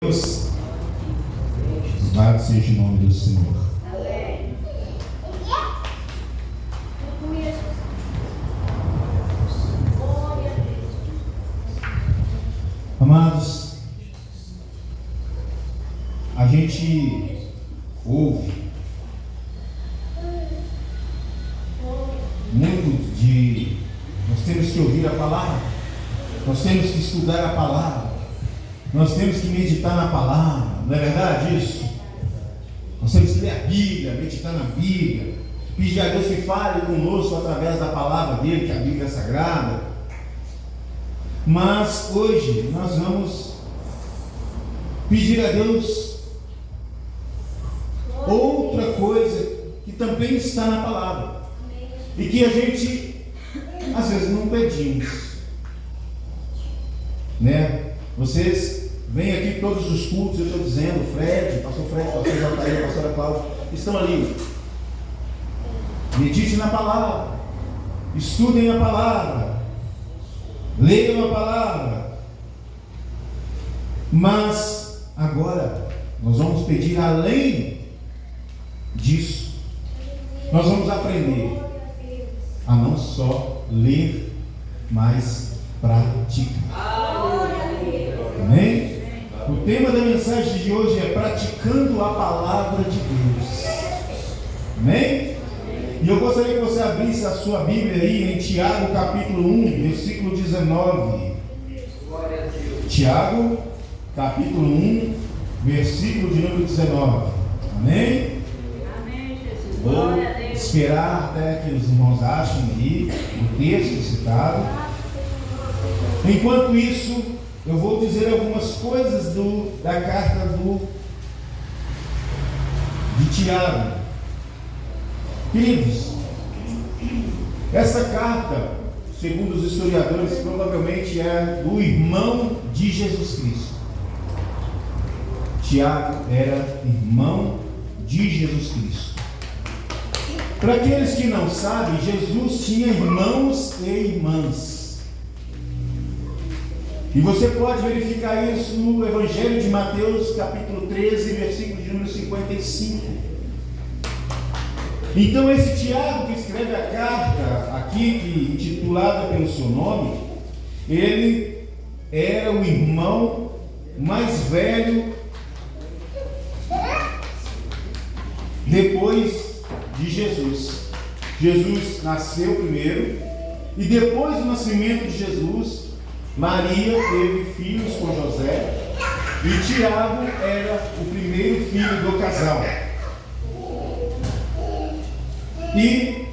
Deus, louvado seja o nome do Senhor. Amados, a gente ouve muito nós temos que ouvir a palavra, nós temos que estudar a palavra, nós temos que meditar na palavra, não é verdade isso? Nós temos que ler a Bíblia, meditar na Bíblia, pedir a Deus que fale conosco através da palavra dele, que a Bíblia é sagrada. Mas hoje nós vamos pedir a Deus outra coisa que também está na palavra e que a gente às vezes não pedimos, né? Vocês vêm aqui todos os cultos, eu estou dizendo, pastor J.I., pastora Cláudia, estão ali. Medite na palavra, estudem a palavra, leiam a palavra. Mas agora nós vamos pedir além disso. Nós vamos aprender a não só ler, mas praticar. Amém? O tema da mensagem de hoje é praticando a palavra de Deus. Amém? E eu gostaria que você abrisse a sua Bíblia aí em Tiago capítulo 1, versículo 19. Tiago capítulo 1, versículo de número 19. Amém? Amém, Jesus. Vou esperar até que os irmãos achem aí o texto citado. Enquanto isso, eu vou dizer algumas coisas da carta de Tiago. Queridos, essa carta, segundo os historiadores, provavelmente é do irmão de Jesus Cristo. Tiago era irmão de Jesus Cristo. Para aqueles que não sabem, Jesus tinha irmãos e irmãs. E você pode verificar isso no Evangelho de Mateus, capítulo 13, versículo de número 55. Então esse Tiago que escreve a carta aqui, intitulada pelo seu nome, ele era o irmão mais velho depois de Jesus. Jesus nasceu primeiro, e depois do nascimento de Jesus, Maria teve filhos com José, e Tiago era o primeiro filho do casal. E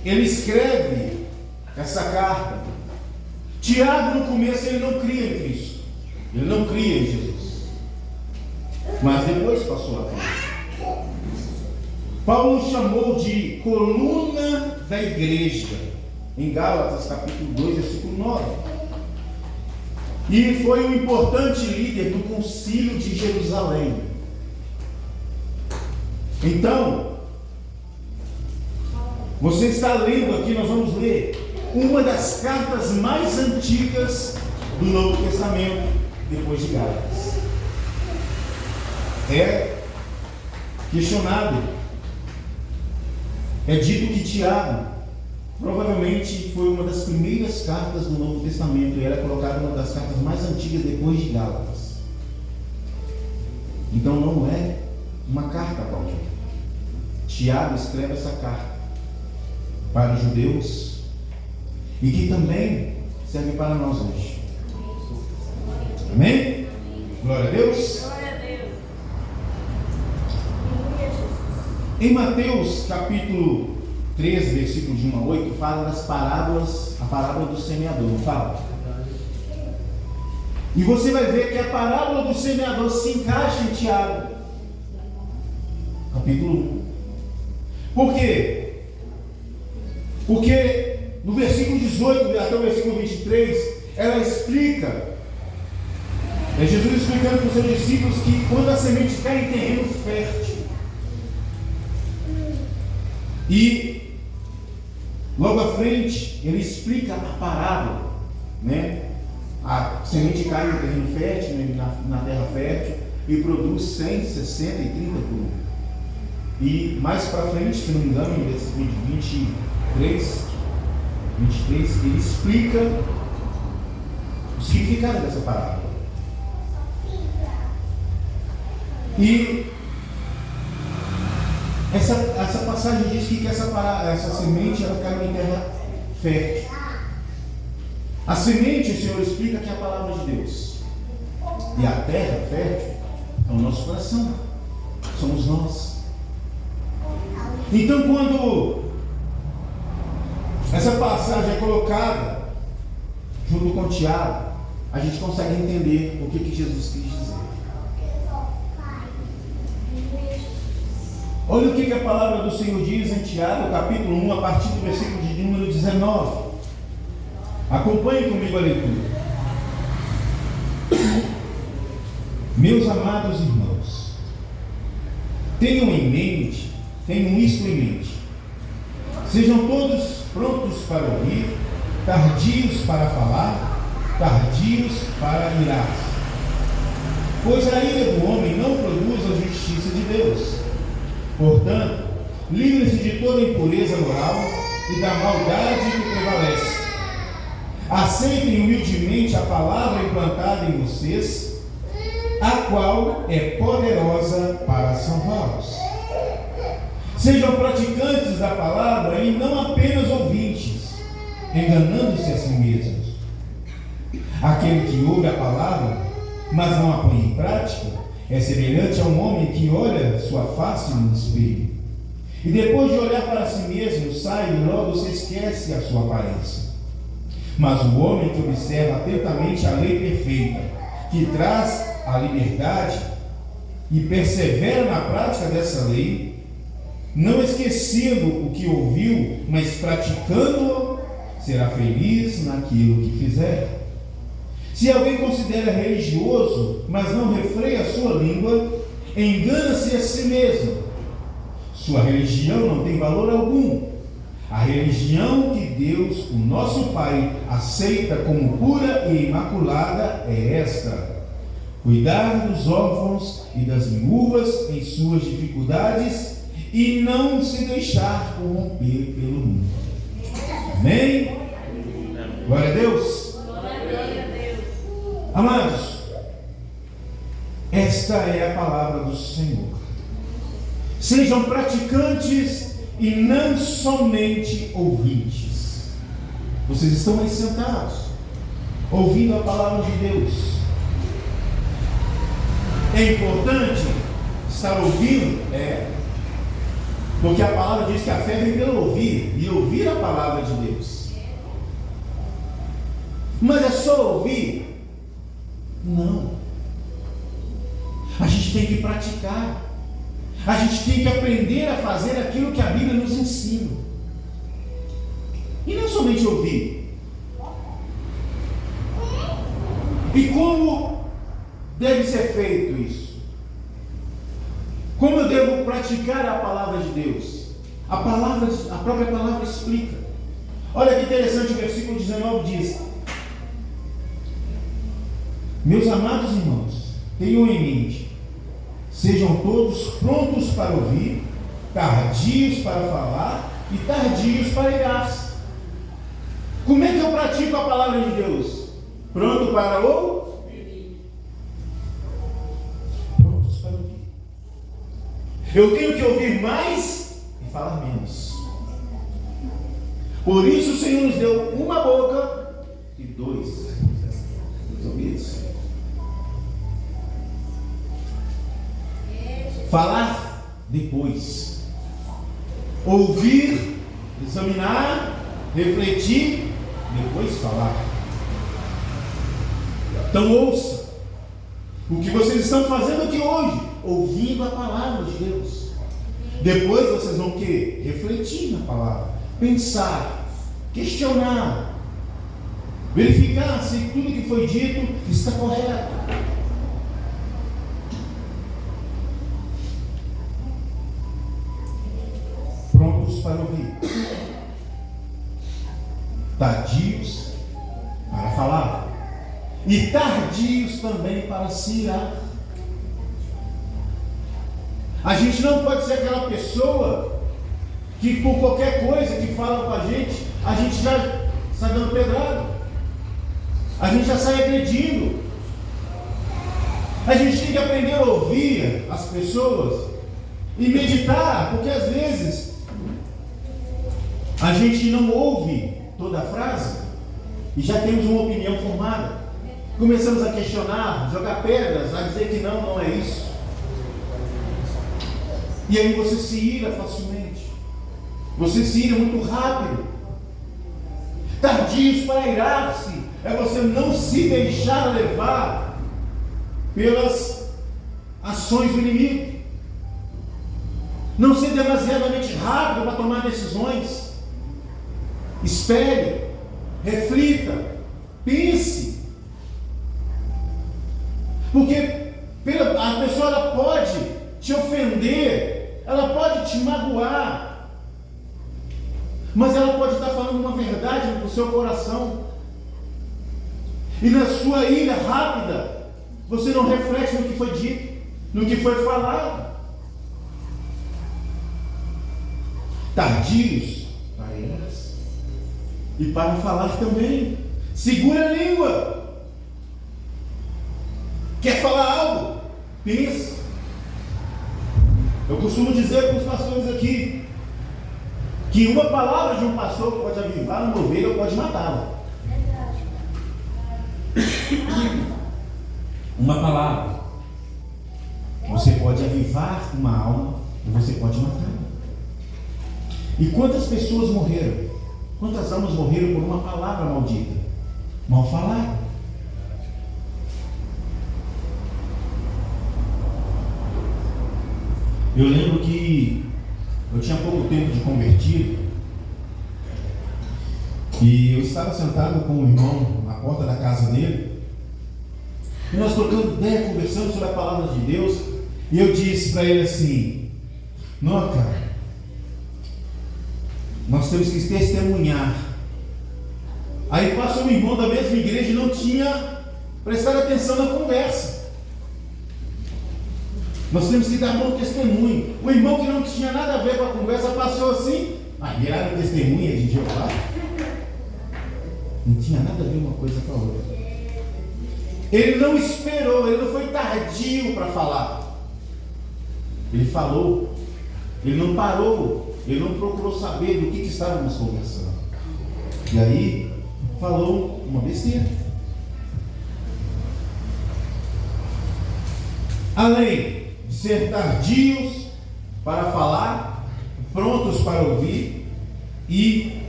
ele escreve essa carta. Tiago, no começo, ele não cria em Cristo, ele não cria em Jesus, mas depois passou a crer. Paulo chamou de coluna da igreja, em Gálatas capítulo 2, versículo 9. E foi um importante líder do concílio de Jerusalém. Então, você está lendo aqui, nós vamos ler uma das cartas mais antigas do Novo Testamento, depois de Gálatas. É questionado, é dito que Tiago provavelmente foi uma das primeiras cartas do Novo Testamento e era colocada uma das cartas mais antigas depois de Gálatas. Então não é uma carta qualquer. Tiago escreve essa carta para os judeus e que também serve para nós hoje. Amém? Glória a Deus. Glória a Deus. Em Mateus capítulo 13, versículo de 1 a 8, fala das parábolas, a parábola do semeador, não fala? E você vai ver que a parábola do semeador se encaixa em Tiago, capítulo 1. Por quê? Porque no versículo 18 até o versículo 23, ela explica, é Jesus explicando para os seus discípulos que quando a semente cai em terreno fértil, e logo à frente, ele explica a parábola, né? A semente cai no terreno fértil, na terra fértil, e produz 100, 60 e 30 por um. E mais para frente, se não me engano, no versículo 23, ele explica o significado dessa parábola. E essa passagem diz que essa semente ela cai em terra fértil. A semente, o Senhor explica que é a palavra de Deus. E a terra fértil é o nosso coração. Somos nós. Então, quando essa passagem é colocada junto com Tiago, a gente consegue entender o que Jesus quis dizer. Olha o que a palavra do Senhor diz em Tiago, capítulo 1, a partir do versículo de número 19. Acompanhe comigo a leitura. Meus amados irmãos, tenham isto em mente. Sejam todos prontos para ouvir, tardios para falar, tardios para irar-se. Pois a ira do homem não produz a justiça de Deus. Portanto, livrem-se de toda impureza moral e da maldade que prevalece. Aceitem humildemente a palavra implantada em vocês, a qual é poderosa para salvá-los. Sejam praticantes da palavra e não apenas ouvintes, enganando-se a si mesmos. Aquele que ouve a palavra, mas não a põe em prática, é semelhante a um homem que olha sua face no espelho, e depois de olhar para si mesmo, sai e logo se esquece a sua aparência. Mas o homem que observa atentamente a lei perfeita, que traz a liberdade, e persevera na prática dessa lei, não esquecendo o que ouviu, mas praticando-o, será feliz naquilo que fizer. Se alguém considera religioso, mas não refreia a sua língua, engana-se a si mesmo. Sua religião não tem valor algum. A religião que Deus, o nosso Pai, aceita como pura e imaculada é esta: cuidar dos órfãos e das viúvas em suas dificuldades e não se deixar corromper pelo mundo. Amém? Glória a Deus. Amados, esta é a palavra do Senhor. Sejam praticantes e não somente ouvintes. Vocês estão aí sentados, ouvindo a palavra de Deus. É importante estar ouvindo? Porque a palavra diz que a fé vem pelo ouvir, e ouvir a palavra de Deus. Mas é só ouvir? Não. A gente tem que praticar. A gente tem que aprender a fazer aquilo que a Bíblia nos ensina. E não somente ouvir. E como deve ser feito isso? Como eu devo praticar a palavra de Deus? A própria palavra explica. Olha que interessante, o versículo 19 diz: meus amados irmãos, tenham em mente, sejam todos prontos para ouvir, tardios para falar e tardios para irar-se. Como é que eu pratico a palavra de Deus? Pronto para ouvir. Prontos para ouvir. Eu tenho que ouvir mais e falar menos. Por isso o Senhor nos deu uma boca e dois ouvidos. Falar depois. Ouvir, examinar, refletir, depois falar. Então ouça. O que vocês estão fazendo aqui hoje? Ouvindo a palavra de Deus. Depois vocês vão querer refletir na palavra, pensar, questionar, verificar se tudo que foi dito está correto. Prontos para ouvir, tardios para falar. e tardios também para se irar. A gente não pode ser aquela pessoa que por qualquer coisa que fala com a gente já sai dando pedrada, a gente já sai agredindo. A gente tem que aprender a ouvir as pessoas e meditar, porque às vezes a gente não ouve toda a frase e já temos uma opinião formada. Começamos a questionar, jogar pedras, a dizer que não é isso. E aí você se ira facilmente. Você se ira muito rápido. Tardios para irar-se é você não se deixar levar pelas ações do inimigo. Não ser demasiadamente rápido para tomar decisões. Espere, reflita, pense. Porque a pessoa ela pode te ofender, ela pode te magoar, mas ela pode estar falando uma verdade no seu coração. E na sua ira rápida, você não reflete no que foi dito, no que foi falado. Tardios para irar-se e para falar também. Segura a língua. Quer falar algo? Pensa. Eu costumo dizer para os pastores aqui que uma palavra de um pastor pode avivar uma ovelha ou pode matá-la. Uma palavra. Você pode avivar uma alma ou você pode matá-la. E quantas pessoas morreram? Quantas almas morreram por uma palavra maldita? Mal falada. Eu lembro que eu tinha pouco tempo de convertido e eu estava sentado com um irmão na porta da casa dele e nós trocando ideia, conversando sobre a palavra de Deus, e eu disse para ele assim: não, cara, nós temos que testemunhar. Aí passou um irmão da mesma igreja e não tinha prestado atenção na conversa. Nós temos que dar bom testemunho. O irmão que não tinha nada a ver com a conversa passou assim, viraram testemunha de Jeová. Não tinha nada a ver uma coisa com a outra. Ele não esperou, ele não foi tardio para falar. Ele falou. Ele não parou, ele não procurou saber do que estávamos conversando. E aí, falou uma besteira. Além de ser tardios para falar, prontos para ouvir e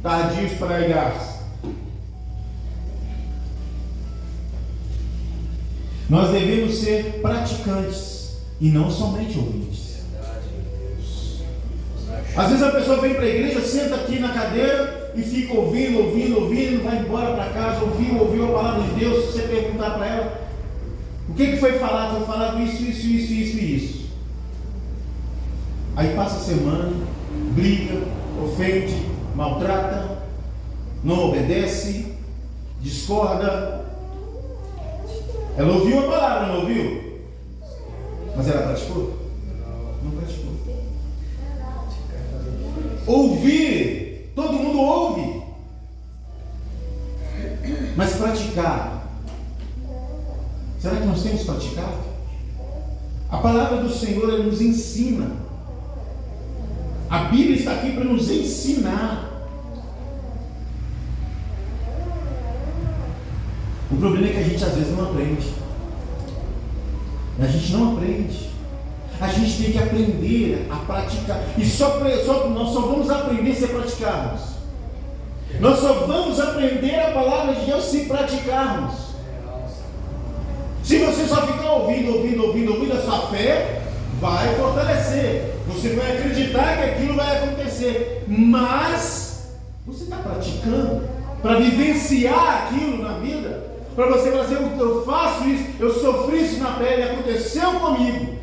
tardios para irar-se. Nós devemos ser praticantes e não somente ouvintes. Às vezes a pessoa vem para a igreja, senta aqui na cadeira e fica ouvindo, vai embora para casa, ouviu a palavra de Deus. Se você perguntar para ela, o que foi falado? Foi falado isso. Aí passa a semana, briga, ofende, maltrata, não obedece, discorda. Ela ouviu a palavra, não ouviu? Mas ela praticou? Não praticou. Ouvir, todo mundo ouve. Mas praticar, será que nós temos praticado? A palavra do Senhor, ela nos ensina. A Bíblia está aqui para nos ensinar. O problema é que a gente às vezes não aprende. A gente não aprende. A gente tem que aprender a praticar. E nós só vamos aprender se praticarmos. Nós só vamos aprender a palavra de Deus se praticarmos. Se você só ficar ouvindo, a sua fé vai fortalecer. Você vai acreditar que aquilo vai acontecer. Mas você está praticando para vivenciar aquilo na vida? Para você falar assim, eu faço isso, eu sofri isso na pele, aconteceu comigo.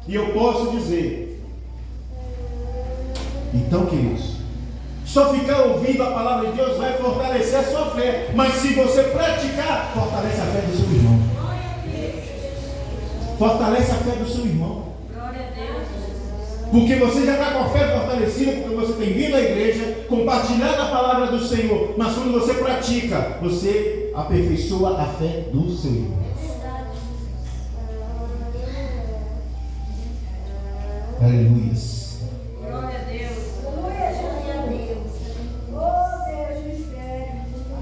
E eu posso dizer. Então, queridos, Só ficar ouvindo a palavra de Deus vai fortalecer a sua fé. Mas se você praticar, fortalece a fé do seu irmão. Fortalece a fé do seu irmão. Porque você já está com a fé fortalecida, porque você tem vindo à igreja, compartilhado a palavra do Senhor. Mas quando você pratica, você aperfeiçoa a fé do seu irmão. Aleluias. Glória a Deus. Aleluia, Deus. Oh, Deus do céu.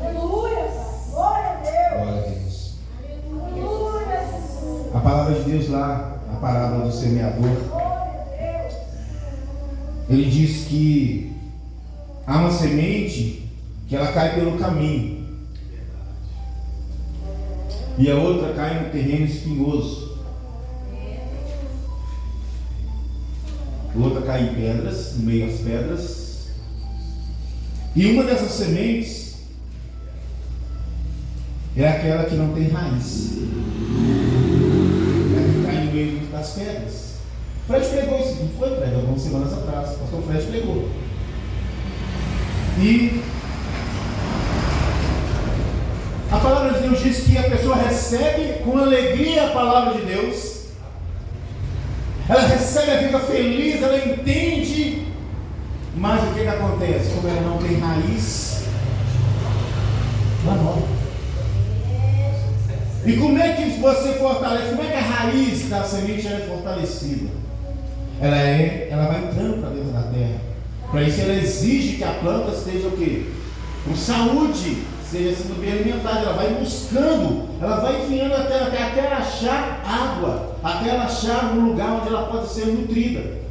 Aleluia. Glória a Deus. Glória a Deus. Aleluia. A palavra de Deus lá, a parábola do semeador, ele diz que há uma semente que ela cai pelo caminho e a outra cai no terreno espinhoso. A outra cai em pedras, no meio das pedras. E uma dessas sementes é aquela que não tem raiz, é a que cai no meio das pedras. Fred pregou isso, não foi, Fred? Algumas semanas atrás, o pastor Fred pregou. E a palavra de Deus diz que a pessoa recebe com alegria a palavra de Deus. Ela recebe, ela fica feliz, ela entende. Mas o que acontece? Como ela não tem raiz, ela morre. E como é que você fortalece? Como é que a raiz da semente é fortalecida? Ela vai entrando para dentro da terra. Para isso ela exige que a planta esteja o quê? Com saúde, seja sendo bem alimentada. Ela vai buscando, ela vai enfiando a terra até ela achar água, até ela achar um lugar onde ela pode ser nutrida.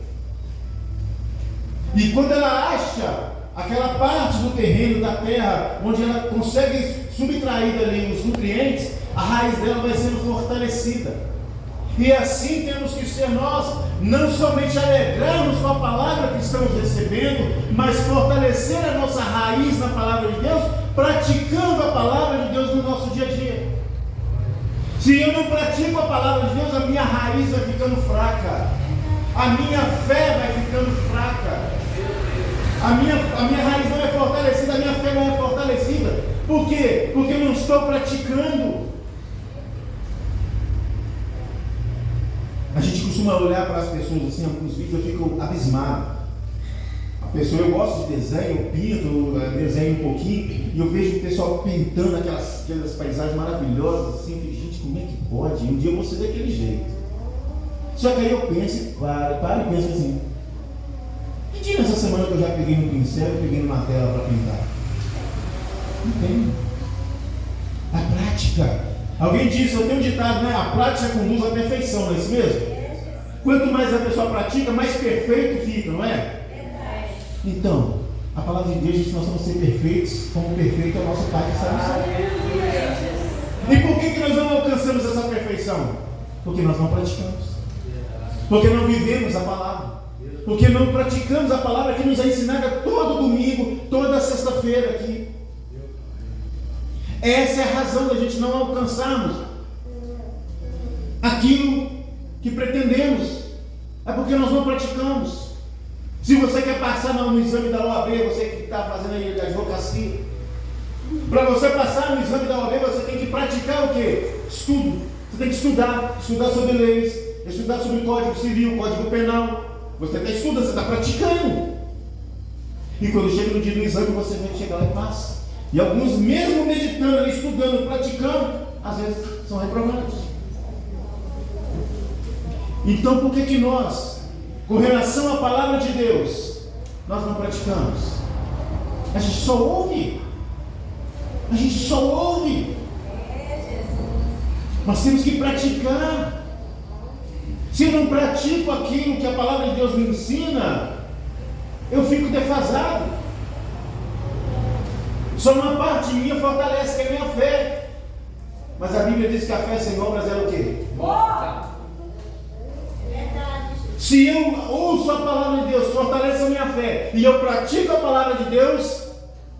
E quando ela acha aquela parte do terreno, da terra, onde ela consegue subtrair dali os nutrientes, a raiz dela vai sendo fortalecida. E assim temos que ser nós, não somente alegrarmos com a palavra que estamos recebendo, mas fortalecer a nossa raiz na palavra de Deus, praticando a palavra de Deus no nosso dia a dia. Se eu não pratico a palavra de Deus, a minha raiz vai ficando fraca, a minha fé vai ficando fraca, a minha raiz não é fortalecida, a minha fé não é fortalecida. Por quê? Porque eu não estou praticando. A gente costuma olhar para as pessoas assim, alguns vídeos eu fico abismado. A pessoa, eu gosto de desenho, eu pinto, desenho um pouquinho, e eu vejo o pessoal pintando aquelas paisagens maravilhosas assim, eu fico, gente, como é que pode? Um dia eu vou ser daquele jeito. Só que aí eu penso, paro e penso assim, que dia nessa semana que eu já peguei no pincel e peguei numa tela para pintar? Não tem. A prática. Alguém disse, eu tenho um ditado, né? A prática conduz à perfeição, não é isso mesmo? Quanto mais a pessoa pratica, mais perfeito fica, não é? Então, a palavra de Deus diz que nós vamos ser perfeitos, como perfeito é o nosso Pai que está no céu. E por que nós não alcançamos essa perfeição? Porque nós não praticamos. Porque não vivemos a palavra. Porque não praticamos a palavra que nos é ensinada todo domingo, toda sexta-feira aqui. Essa é a razão da gente não alcançarmos aquilo que pretendemos. É porque nós não praticamos. Se você quer passar no exame da OAB, você que está fazendo aí a advocacia, para você passar no exame da OAB, você tem que praticar o quê? Estudo. Você tem que estudar sobre leis, estudar sobre Código Civil, Código Penal. Você está estudando, você está praticando. E quando chega no dia do exame, você vai chegar lá e passa. E alguns, mesmo meditando, estudando, praticando, às vezes são reprovados. Então, por que nós, com relação à palavra de Deus, nós não praticamos? A gente só ouve. A gente só ouve. Nós temos que praticar. Se eu não pratico aquilo que a palavra de Deus me ensina, eu fico defasado. Só uma parte minha fortalece, que é a minha fé. Mas a Bíblia diz que a fé sem obras é o quê? Morta. É verdade. Se eu ouço a palavra de Deus, fortalece a minha fé, e eu pratico a palavra de Deus,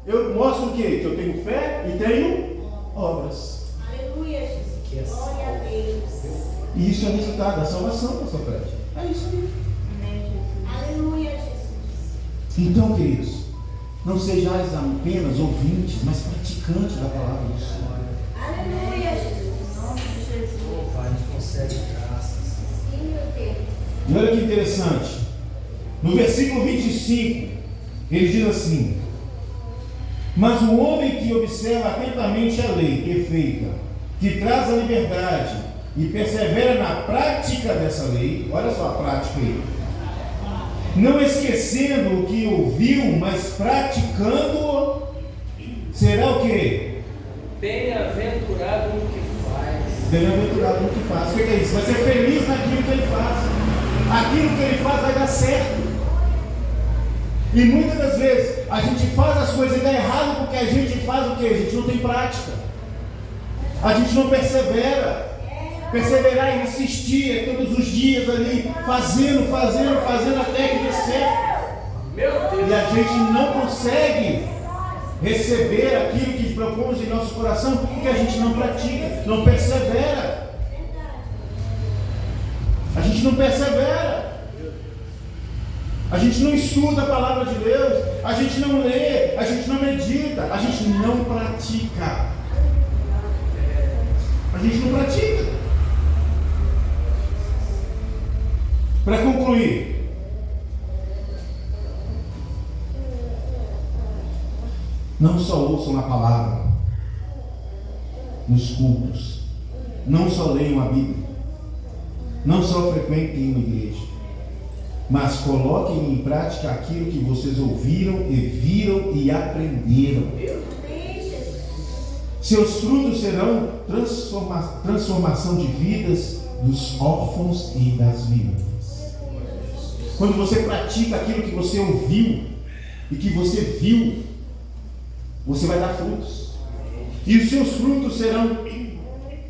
eu mostro o quê? Que eu tenho fé e tenho obras. Aleluia, Jesus. Glória a Deus. E isso é o resultado da salvação, pastor Fred. É isso aí. Aleluia, Jesus. Então, queridos, Não sejais apenas ouvintes, mas praticantes da palavra do Senhor. Aleluia, Jesus. Em nome de Jesus. Oh, Pai, nos concede graças. Sim, meu Deus. E olha que interessante. No versículo 25, ele diz assim: mas o homem que observa atentamente a lei perfeita, que traz a liberdade, e persevera na prática dessa lei, olha só a prática aí, não esquecendo o que ouviu, mas praticando, será o quê? Bem-aventurado no que faz. Bem-aventurado no que faz. O que é isso? Vai ser feliz naquilo que ele faz. Aquilo que ele faz vai dar certo. E muitas das vezes a gente faz as coisas e dá errado porque a gente faz o quê? A gente não tem prática. A gente não persevera. Perseverar e insistir todos os dias ali, fazendo até que dê certo. Meu Deus. E a gente não consegue receber aquilo que propomos em nosso coração porque a gente não pratica, não persevera. A gente não persevera. A gente não estuda a palavra de Deus, a gente não lê, a gente não medita, a gente não pratica. A gente não pratica. Para concluir, não só ouçam a palavra nos cultos, não só leiam a Bíblia, não só frequentem uma igreja, mas coloquem em prática aquilo que vocês ouviram e viram e aprenderam. Seus frutos serão transformação de vidas dos órfãos e das viúvas. Quando você pratica aquilo que você ouviu e que você viu, você vai dar frutos. E os seus frutos serão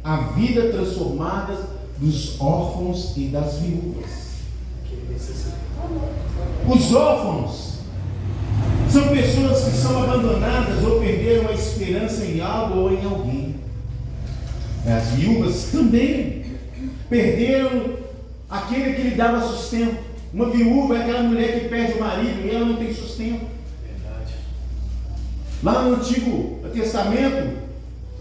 a vida transformada dos órfãos e das viúvas. Os órfãos são pessoas que são abandonadas ou perderam a esperança em algo ou em alguém. As viúvas também perderam aquele que lhe dava sustento. Uma viúva é aquela mulher que perde o marido e ela não tem sustento. Verdade. Lá no Antigo Testamento,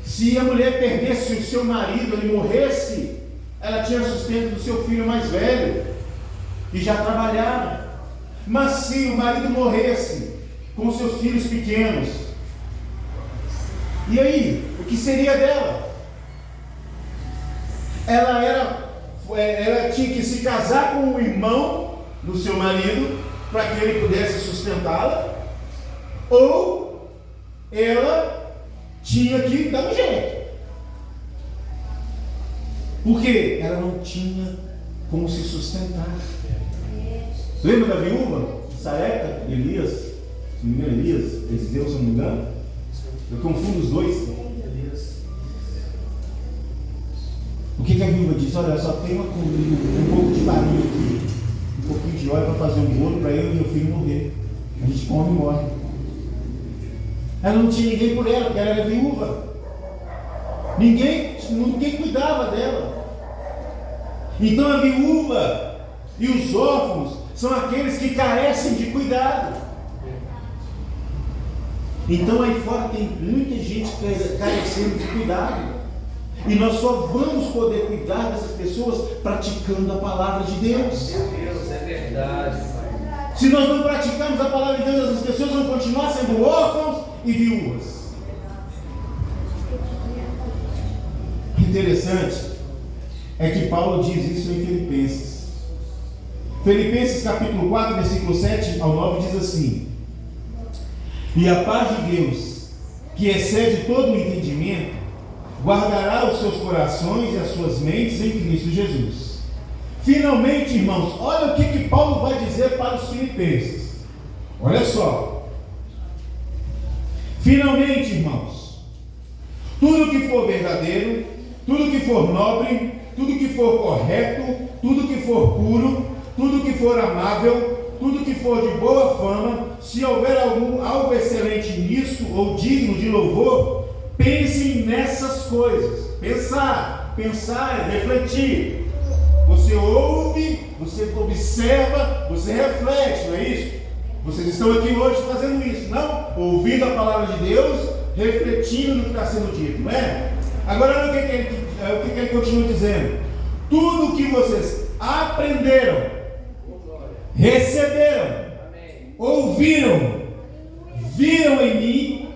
se a mulher perdesse o seu marido, ele morresse, ela tinha sustento do seu filho mais velho e já trabalhava. Mas se o marido morresse com seus filhos pequenos, e aí, o que seria dela? Ela tinha que se casar com o irmão do seu marido para que ele pudesse sustentá-la, ou ela tinha que dar um jeito, porque ela não tinha como se sustentar. Lembra da viúva? Sarepta, Elias, se não me engano, Eliseu, se não me engano. Eu confundo os dois. O que a viúva diz? Olha, só tem um pouco de farinha aqui, um pouquinho de óleo para fazer um bolo para eu e meu filho morrer. A gente come e morre. Ela não tinha ninguém por ela, porque ela era viúva. Ninguém cuidava dela. Então a viúva e os órfãos são aqueles que carecem de cuidado. Então aí fora tem muita gente carecendo de cuidado. E nós só vamos poder cuidar dessas pessoas praticando a palavra de Deus. Meu Deus, é verdade, Pai. Se nós não praticarmos a palavra de Deus, essas pessoas vão continuar sendo órfãos e viúvas. Interessante é que Paulo diz isso em Filipenses. Filipenses capítulo 4, versículo 7 ao 9 diz assim: e a paz de Deus, que excede todo o entendimento, guardará os seus corações e as suas mentes em Cristo Jesus. Finalmente, irmãos, olha o que Paulo vai dizer para os filipenses. Olha só. Finalmente, irmãos, tudo que for verdadeiro, tudo que for nobre, tudo que for correto, tudo que for puro, tudo que for amável, tudo que for de boa fama, se houver algo excelente nisso ou digno de louvor, pensem nessas coisas. Pensar é refletir. Você ouve, você observa, você reflete, não é isso? Vocês estão aqui hoje fazendo isso, não? Ouvindo a palavra de Deus, refletindo no que está sendo dito, não é? Agora, o que ele continua dizendo? Tudo que vocês aprenderam, receberam, ouviram, viram em mim,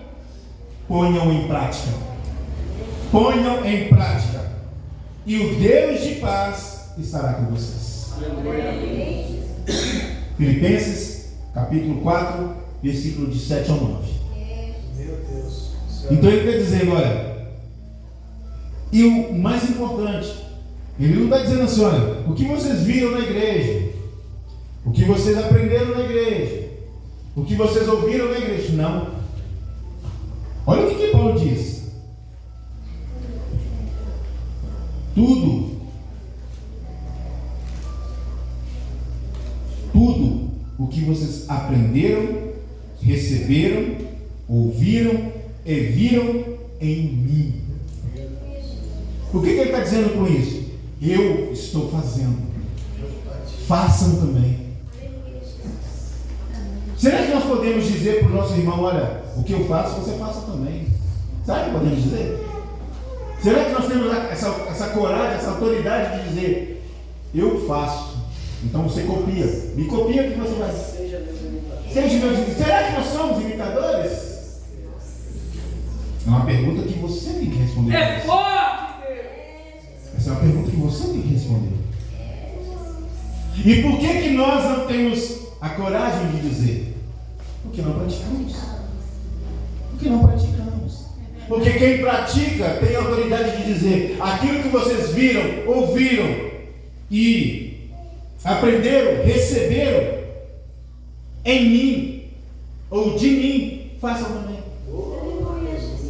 ponham em prática. Ponham em prática. E o Deus de paz estará com vocês. Filipenses, capítulo 4, versículo de 7 ao 9. Meu Deus. Então ele está dizendo, olha, e o mais importante, ele não está dizendo assim, olha, o que vocês viram na igreja, o que vocês aprenderam na igreja, o que vocês ouviram na igreja, não. Olha o que Paulo diz. Tudo o que vocês aprenderam, receberam, ouviram e viram em mim. O que ele está dizendo com isso? Eu estou fazendo. Façam também. Será que nós podemos dizer para o nosso irmão, olha, o que eu faço, você faça também? Será que podemos dizer? Será que nós temos essa coragem, essa autoridade de dizer, eu faço, então você copia. Me copia que você vai. Seja meu imitador. Será que nós somos imitadores? É uma pergunta que você tem que responder. É forte, Deus! Essa é uma pergunta que você tem que responder. E por que nós não temos a coragem de dizer? Porque não praticamos. Porque não praticamos. Porque quem pratica tem a autoridade de dizer aquilo que vocês viram, ouviram e aprenderam, receberam em mim ou de mim, façam também.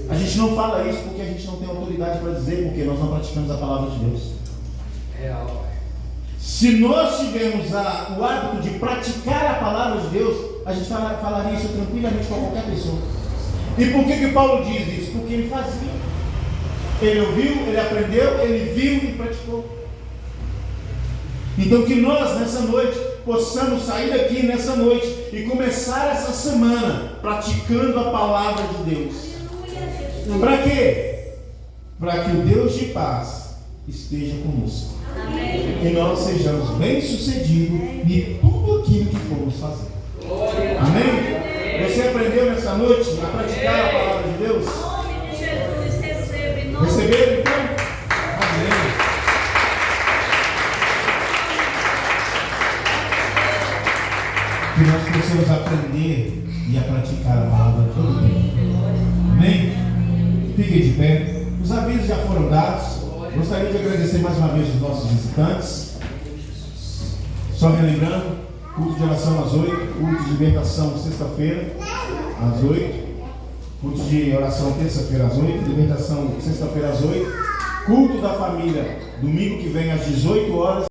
A gente não fala isso porque a gente não tem autoridade para dizer, porque nós não praticamos a palavra de Deus. Real. Se nós tivermos o hábito de praticar a palavra de Deus, a gente falaria isso tranquilamente com qualquer pessoa. E por que Paulo diz isso? Porque ele fazia. Ele ouviu, ele aprendeu, ele viu e praticou. Então que nós nessa noite possamos sair daqui nessa noite e começar essa semana praticando a palavra de Deus. Para quê? Para que o Deus de paz esteja conosco. Amém. E nós sejamos bem-sucedidos em tudo aquilo que formos fazer. Amém? Você aprendeu nessa noite a praticar a palavra de Deus? Jesus, recebe. Receberam então? Amém. Que nós possamos aprender e a praticar a palavra todo tempo. Amém? Fiquem de pé. Os avisos já foram dados. Gostaria de agradecer mais uma vez os nossos visitantes. Só relembrando, culto de oração às 8, culto de libertação sexta-feira às 8, culto de oração terça-feira às 8, libertação sexta-feira às 8, culto da família domingo que vem às 18 horas.